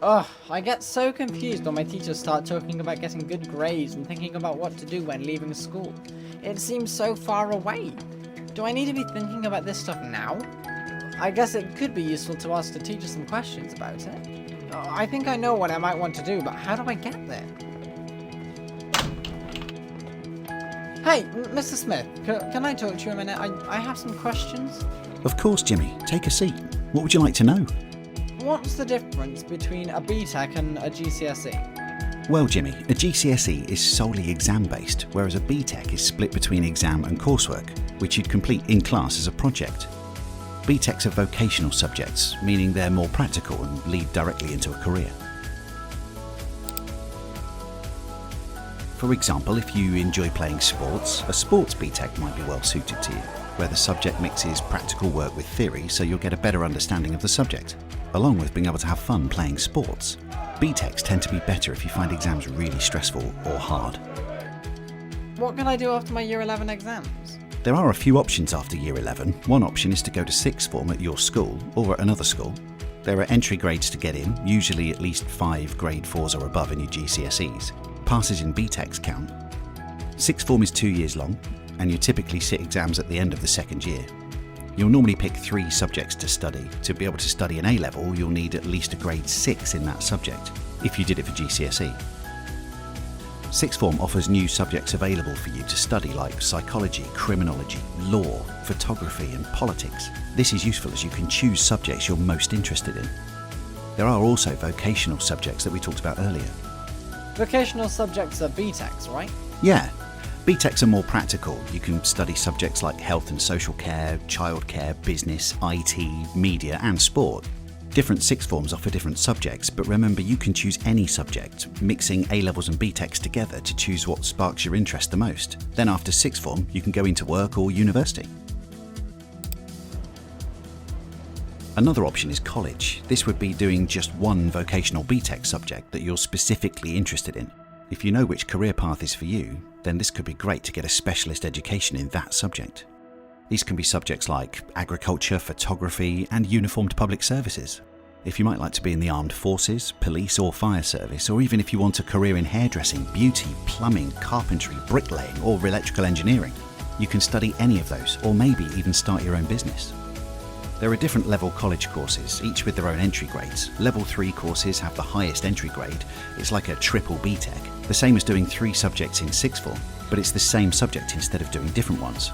Ugh, I get so confused when my teachers start talking about getting good grades and thinking about what to do when leaving school. It seems so far away. Do I need to be thinking about this stuff now? I guess it could be useful to ask the teacher some questions about it. I think I know what I might want to do, but how do I get there? Hey, Mr. Smith, can I talk to you a minute? I have some questions. Of course, Jimmy. Take a seat. What would you like to know? What's the difference between a BTEC and a GCSE? Well, Jimmy, a GCSE is solely exam-based, whereas a BTEC is split between exam and coursework, which you'd complete in class as a project. BTECs are vocational subjects, meaning they're more practical and lead directly into a career. For example, if you enjoy playing sports, a sports BTEC might be well suited to you, where the subject mixes practical work with theory so you'll get a better understanding of the subject, along with being able to have fun playing sports. BTECs tend to be better if you find exams really stressful or hard. What can I do after my Year 11 exams? There are a few options after Year 11. One option is to go to sixth form at your school or at another school. There are entry grades to get in, usually at least 5 grade 4s or above in your GCSEs. Passes in BTECs count. Sixth form is 2 years long, and you typically sit exams at the end of the second year. You'll normally pick 3 subjects to study. To be able to study an A-level, you'll need at least a grade 6 in that subject, if you did it for GCSE. Sixth form offers new subjects available for you to study like psychology, criminology, law, photography and politics. This is useful as you can choose subjects you're most interested in. There are also vocational subjects that we talked about earlier. Vocational subjects are BTECs, right? Yeah. BTECs are more practical. You can study subjects like health and social care, childcare, business, IT, media and sport. Different sixth forms offer different subjects, but remember you can choose any subject, mixing A-levels and BTECs together to choose what sparks your interest the most. Then after sixth form, you can go into work or university. Another option is college. This would be doing just one vocational BTEC subject that you're specifically interested in. If you know which career path is for you, then this could be great to get a specialist education in that subject. These can be subjects like agriculture, photography, and uniformed public services. If you might like to be in the armed forces, police or fire service, or even if you want a career in hairdressing, beauty, plumbing, carpentry, bricklaying, or electrical engineering, you can study any of those, or maybe even start your own business. There are different level college courses, each with their own entry grades. Level 3 courses have the highest entry grade. It's like a triple BTEC, the same as doing 3 subjects in sixth form, but it's the same subject instead of doing different ones.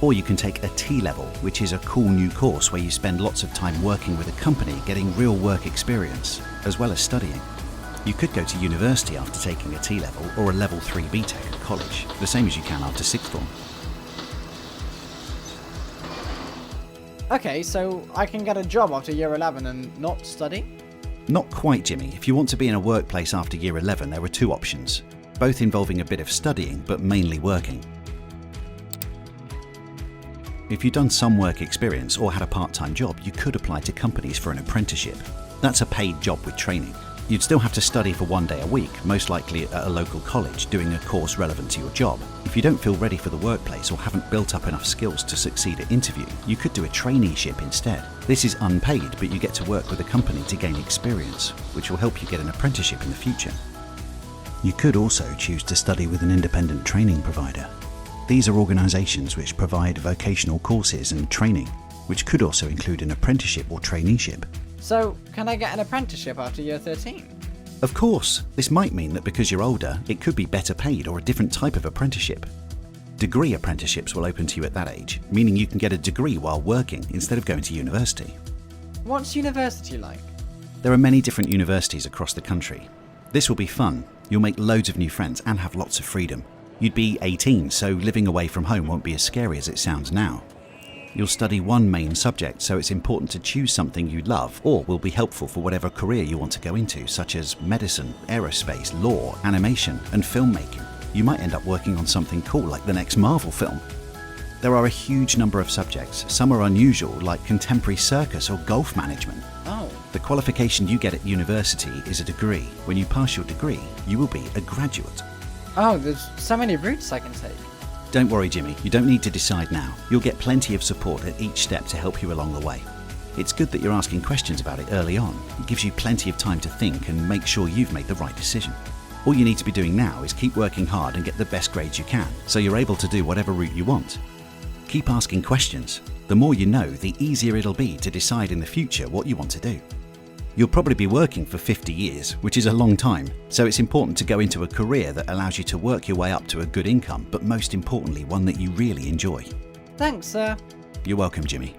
Or you can take a T-level, which is a cool new course where you spend lots of time working with a company, getting real work experience, as well as studying. You could go to university after taking a T-level or a level 3 BTEC at college, the same as you can after sixth form. Okay, so I can get a job after Year 11 and not study? Not quite, Jimmy. If you want to be in a workplace after Year 11, there are 2 options, both involving a bit of studying, but mainly working. If you've done some work experience or had a part-time job, you could apply to companies for an apprenticeship. That's a paid job with training. You'd still have to study for 1 day a week, most likely at a local college, doing a course relevant to your job. If you don't feel ready for the workplace or haven't built up enough skills to succeed at interview, you could do a traineeship instead. This is unpaid, but you get to work with a company to gain experience, which will help you get an apprenticeship in the future. You could also choose to study with an independent training provider. These are organisations which provide vocational courses and training, which could also include an apprenticeship or traineeship. So, can I get an apprenticeship after Year 13? Of course, this might mean that because you're older, it could be better paid or a different type of apprenticeship. Degree apprenticeships will open to you at that age, meaning you can get a degree while working instead of going to university. What's university like? There are many different universities across the country. This will be fun. You'll make loads of new friends and have lots of freedom. You'd be 18, so living away from home won't be as scary as it sounds now. You'll study one main subject, so it's important to choose something you love or will be helpful for whatever career you want to go into, such as medicine, aerospace, law, animation, and filmmaking. You might end up working on something cool like the next Marvel film. There are a huge number of subjects. Some are unusual, like contemporary circus or golf management. Oh. The qualification you get at university is a degree. When you pass your degree, you will be a graduate. Oh, there's so many routes I can take. Don't worry, Jimmy, you don't need to decide now. You'll get plenty of support at each step to help you along the way. It's good that you're asking questions about it early on. It gives you plenty of time to think and make sure you've made the right decision. All you need to be doing now is keep working hard and get the best grades you can, so you're able to do whatever route you want. Keep asking questions. The more you know, the easier it'll be to decide in the future what you want to do. You'll probably be working for 50 years, which is a long time, so it's important to go into a career that allows you to work your way up to a good income, but most importantly, one that you really enjoy. Thanks, sir. You're welcome, Jimmy.